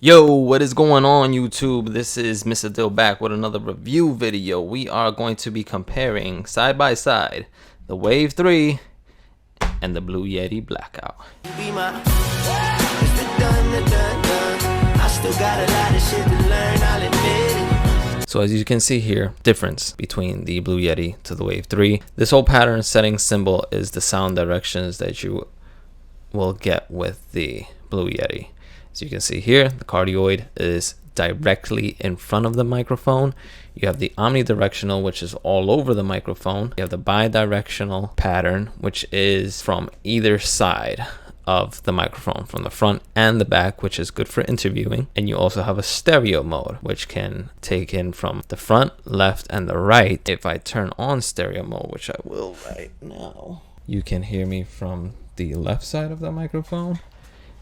Yo, what is going on YouTube? This is Mr. Dill back with another review video. We are going to be comparing side by side the Wave 3 and the Blue Yeti Blackout. So as you can see here, difference between the Blue Yeti to the Wave 3. This whole pattern setting symbol is the sound directions that you will get with the Blue Yeti. As you can see here, the cardioid is directly in front of the microphone. You have the omnidirectional, which is all over the microphone. You have the bidirectional pattern, which is from either side of the microphone, from the front and the back, which is good for interviewing. And you also have a stereo mode, which can take in from the front, left, and the right. If I turn on stereo mode, which I will right now, you can hear me from the left side of the microphone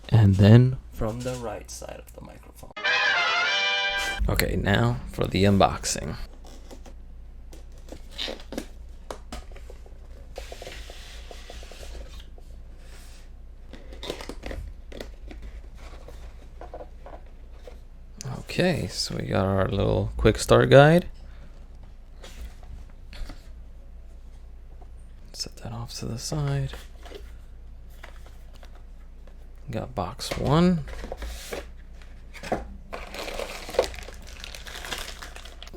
and then from the right side of the microphone. Okay, now for the unboxing. Okay, so we got our little quick start guide. Set that off to the side. Got box 1.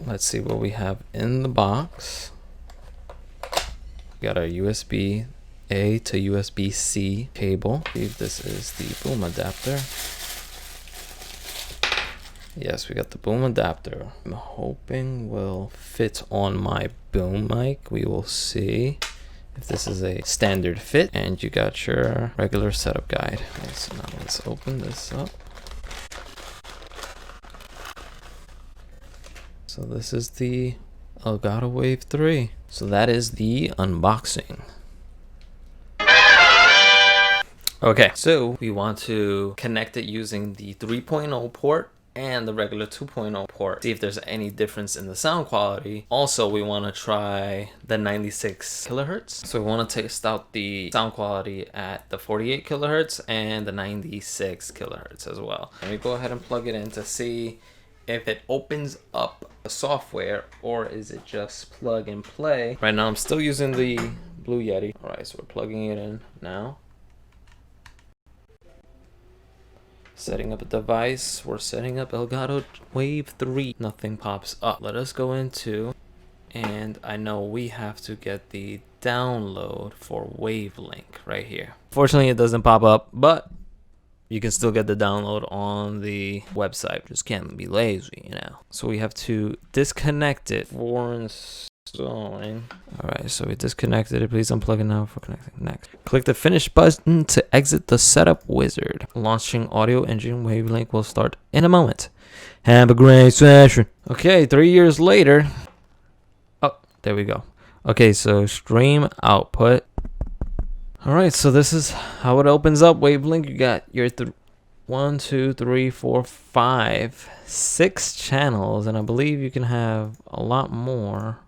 Let's see what we have in the box. Got our USB A to USB C cable. I believe this is the boom adapter. Yes, we got the boom adapter. I'm hoping will fit on my boom mic. We will see if this is a standard fit. And you got your regular setup guide. Okay, so now let's open this up. So this is the Elgato Wave 3. So that is the unboxing. Okay, so we want to connect it using the 3.0 port and the regular 2.0 port. See if there's any difference in the sound quality. Also, we want to try the 96 kilohertz. So we want to test out the sound quality at the 48 kilohertz and the 96 kilohertz as well. Let me go ahead and plug it in to see if it opens up the software or is it just plug and play. Right now I'm still using the Blue Yeti. All right, so we're plugging it in now. Setting up a device. We're setting up Elgato Wave 3. Nothing pops up. Let us go into, and I know we have to get the download for Wavelink right here. Fortunately, it doesn't pop up, but you can still get the download on the website. Just can't be lazy, you know. So we have to disconnect it for installing. All right, so we disconnected it. Please unplug it now for connecting. Next, click the finish button to exit the setup wizard. Launching audio engine Wavelink will start in a moment. Have a great session. Okay, 3 years later. Oh, there we go. Okay, so stream output. All right, so this is how it opens up Wavelink. You got your 1, 2, 3, 4, 5, 6 channels, and I believe you can have a lot more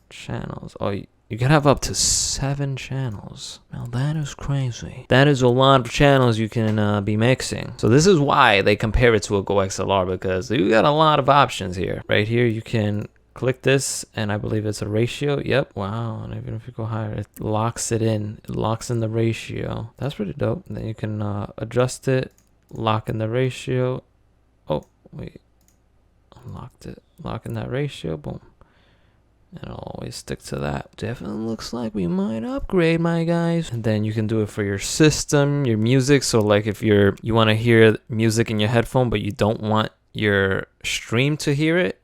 channels. Oh, you can have up to 7 channels. Now that is crazy. That is a lot of channels you can be mixing. So this is why they compare it to a GOXLR, because you got a lot of options here. Right here you can click this, and I believe it's a ratio. Yep. Wow. And even if you go higher, it locks it in. It locks in the ratio. That's pretty dope. And then you can adjust it, lock in the ratio. Oh, wait. Unlocked it. Lock in that ratio. Boom. And I'll always stick to that. Definitely looks like we might upgrade, my guys. And then you can do it for your system, your music. So like if you want to hear music in your headphone, but you don't want your stream to hear it,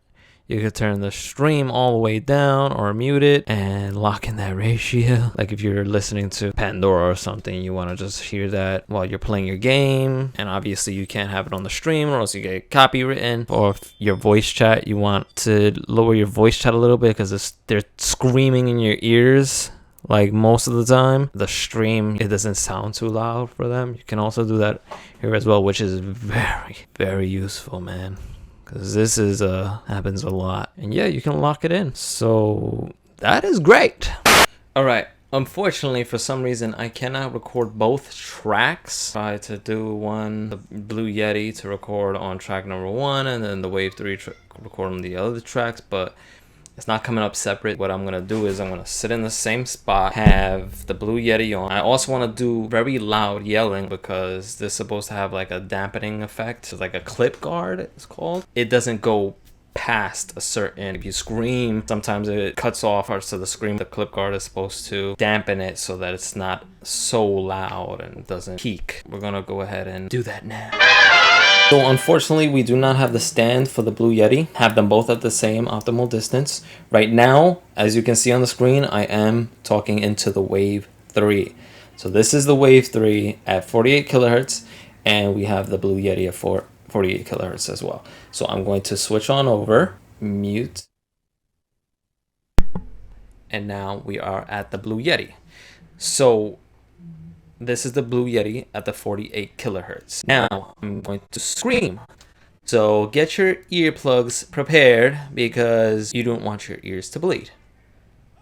you could turn the stream all the way down or mute it and lock in that ratio. Like if you're listening to Pandora or something, you want to just hear that while you're playing your game. And obviously you can't have it on the stream or else you get copywritten. Or if your voice chat, you want to lower your voice chat a little bit because they're screaming in your ears. Like most of the time, the stream, it doesn't sound too loud for them. You can also do that here as well, which is very, very useful, man. Because this is happens a lot. And yeah, you can lock it in. So that is great. All right. Unfortunately, for some reason, I cannot record both tracks. Try to do one, the Blue Yeti, to record on track number 1, and then the Wave 3 record on the other tracks, but it's not coming up separate. What I'm gonna do is I'm gonna sit in the same spot, have the Blue Yeti on. I also wanna do very loud yelling because this is supposed to have like a dampening effect. It's like a clip guard, it's called. It doesn't go past a certain, if you scream, sometimes it cuts off parts of the scream. The clip guard is supposed to dampen it so that it's not so loud and doesn't peak. We're gonna go ahead and do that now. So unfortunately, we do not have the stand for the Blue Yeti. Have them both at the same optimal distance. Right now, as you can see on the screen, I am talking into the Wave 3. So this is the Wave 3 at 48 kilohertz, and we have the Blue Yeti at 48 kilohertz as well. So I'm going to switch on over, mute, and now we are at the Blue Yeti. So this is the Blue Yeti at the 48 kilohertz. Now I'm going to scream. So get your earplugs prepared because you don't want your ears to bleed.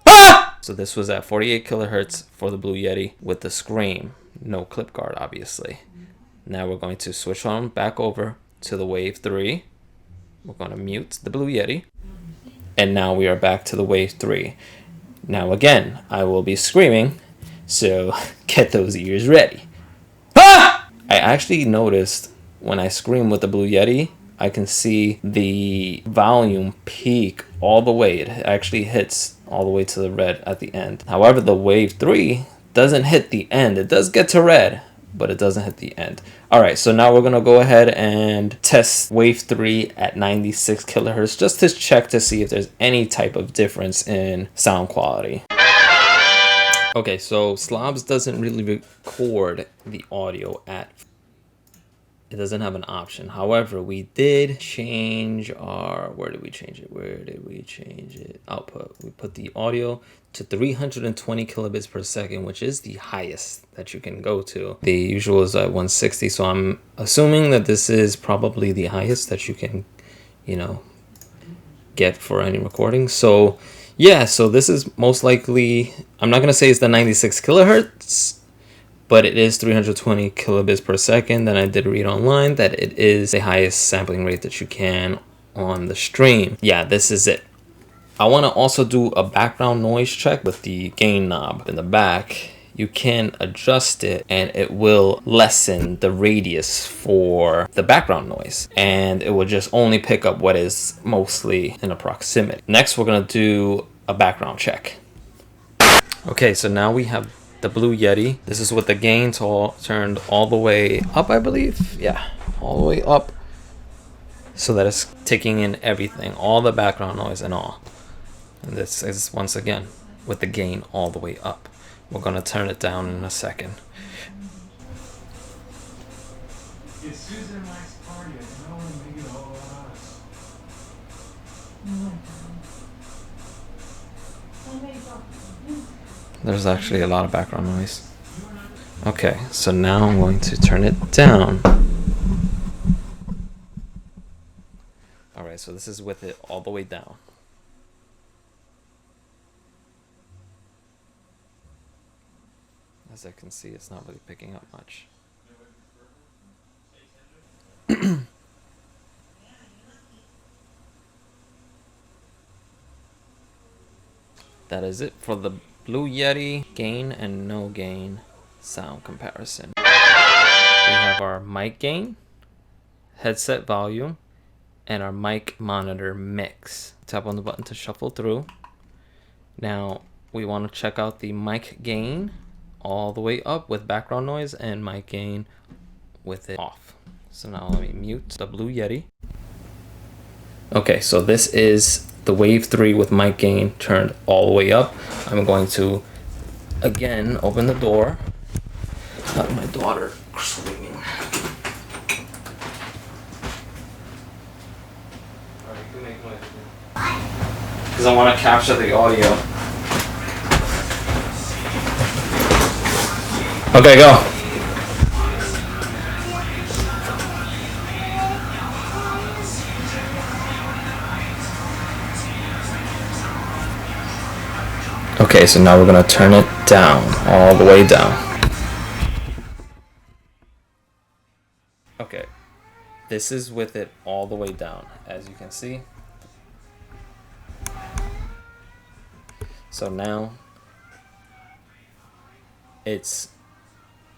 Ah! So this was at 48 kilohertz for the Blue Yeti with the scream. No clip guard, obviously. Now we're going to switch on back over to the Wave 3. We're going to mute the Blue Yeti. And now we are back to the Wave 3. Now again, I will be screaming, so get those ears ready. Ah! I actually noticed when I scream with the Blue Yeti, I can see the volume peak all the way. It actually hits all the way to the red at the end. However, the Wave 3 doesn't hit the end. It does get to red, but it doesn't hit the end. All right, so now we're gonna go ahead and test Wave 3 at 96 kilohertz just to check to see if there's any type of difference in sound quality. Okay, so Slobs doesn't really record the audio at, it doesn't have an option. However, we did change our, where did we change it? Output. We put the audio to 320 kilobits per second, which is the highest that you can go to. The usual is at 160, so I'm assuming that this is probably the highest that you can, you know, get for any recording. So yeah, so this is most likely, I'm not gonna say it's the 96 kilohertz, but it is 320 kilobits per second. Then I did read online that it is the highest sampling rate that you can on the stream. Yeah, this is it. I want to also do a background noise check with the gain knob in the back. You can adjust it and it will lessen the radius for the background noise, and it will just only pick up what is mostly in a proximity. Next, we're going to do a background check. Okay, so now we have the Blue Yeti. This is with the gain turned all the way up, I believe. Yeah, all the way up, so that it's taking in everything, all the background noise and all. And this is once again with the gain all the way up. We're gonna turn it down in a second. It's Susan Mike's party. I don't want to make it all about us. There's actually a lot of background noise. Okay, so now I'm going to turn it down. Alright, so this is with it all the way down. As I can see, it's not really picking up much. That is it for the Blue Yeti gain and no gain sound comparison. We have our mic gain, headset volume, and our mic monitor mix. Tap on the button to shuffle through. Now we want to check out the mic gain all the way up with background noise and mic gain with it off. So now let me mute the Blue Yeti. Okay, so this is the Wave 3 with mic gain turned all the way up. I'm going to again open the door. Got my daughter screaming. Because I want to capture the audio. Okay, go. Okay, so now we're gonna turn it down, all the way down. Okay, this is with it all the way down, as you can see. So now it's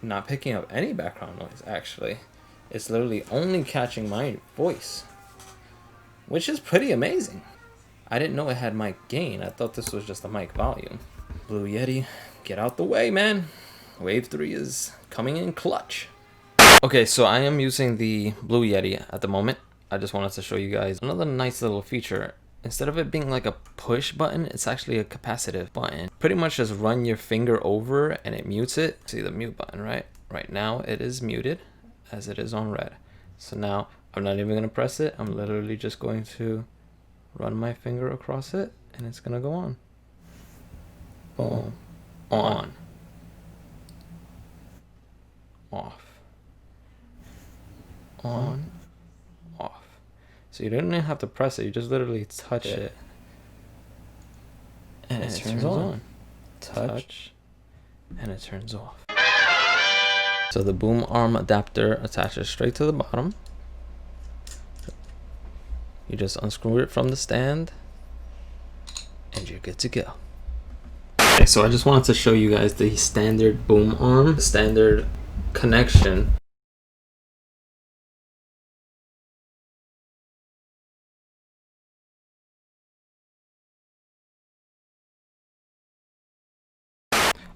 not picking up any background noise, actually. It's literally only catching my voice, which is pretty amazing. I didn't know it had mic gain. I thought this was just the mic volume. Blue Yeti, get out the way, man. Wave 3 is coming in clutch. Okay, so I am using the Blue Yeti at the moment. I just wanted to show you guys another nice little feature. Instead of it being like a push button, it's actually a capacitive button. Pretty much just run your finger over and it mutes it. See the mute button, right? Right now it is muted as it is on red. So now I'm not even gonna press it. I'm literally just going to run my finger across it and it's gonna go on. Boom. On. Off. On. Off. So you don't even have to press it, you just literally touch it. And it turns on. Touch. And it turns off. So the boom arm adapter attaches straight to the bottom. You just unscrew it from the stand and you're good to go. Okay, so I just wanted to show you guys the standard boom arm, standard connection.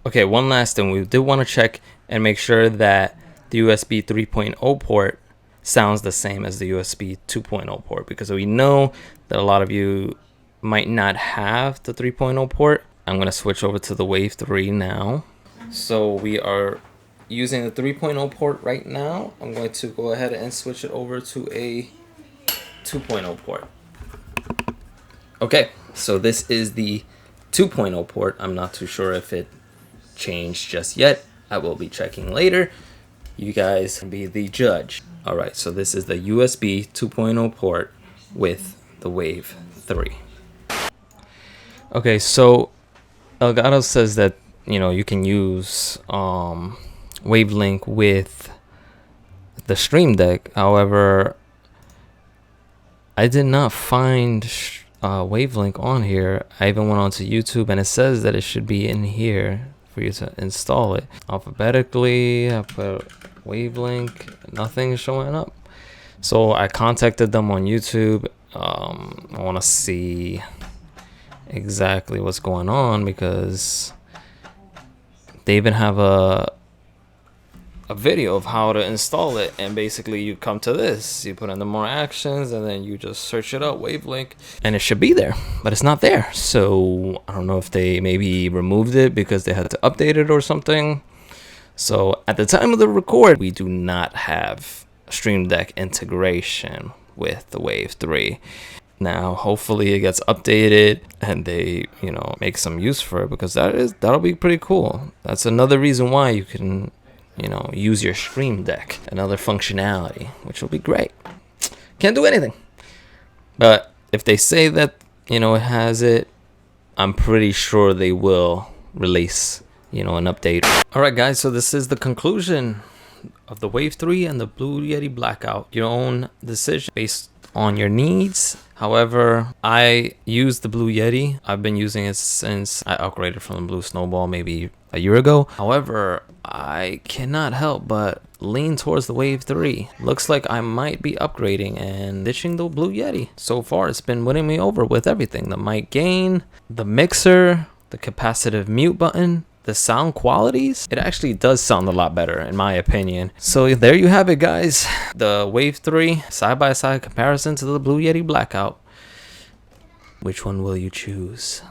Okay, one last thing, we did want to check and make sure that the USB 3.0 port sounds the same as the USB 2.0 port, because we know that a lot of you might not have the 3.0 port. I'm going to switch over to the Wave 3 now. So we are using the 3.0 port right now. I'm going to go ahead and switch it over to a 2.0 port. Okay, so this is the 2.0 port. I'm not too sure if it changed just yet. I will be checking later. You guys can be the judge. All right, so this is the USB 2.0 port with the Wave 3. Okay, so Elgato says that, you know, you can use Wavelink with the Stream Deck. However, I did not find Wavelink on here. I even went onto YouTube and it says that it should be in here for you to install it. Alphabetically, I put Wavelink, nothing is showing up. So I contacted them on YouTube. I want to see exactly what's going on, because they even have a video of how to install it, and basically you come to this, you put in the more actions, and then you just search it up, Wavelink, and it should be there, but it's not there. So I don't know if they maybe removed it because they had to update it or something. So at the time of the record, we do not have Stream Deck integration with the Wave 3. Now hopefully it gets updated and they, you know, make some use for it, because that'll be pretty cool. That's another reason why you can, you know, use your Stream Deck, another functionality, which will be great. Can't do anything, but if they say that, you know, it has it, I'm pretty sure they will release, you know, an update. All right guys, so this is the conclusion of the Wave 3 and the Blue Yeti Blackout. Your own decision based on your needs. However, I use the Blue Yeti. I've been using it since I upgraded from the Blue Snowball maybe a year ago. However, I cannot help but lean towards the Wave 3. Looks like I might be upgrading and ditching the Blue Yeti. So far, it's been winning me over with everything. The mic gain, the mixer, the capacitive mute button, the sound qualities. It actually does sound a lot better in my opinion. So there you have it guys. The Wave 3 side-by-side comparison to the Blue Yeti Blackout. Which one will you choose?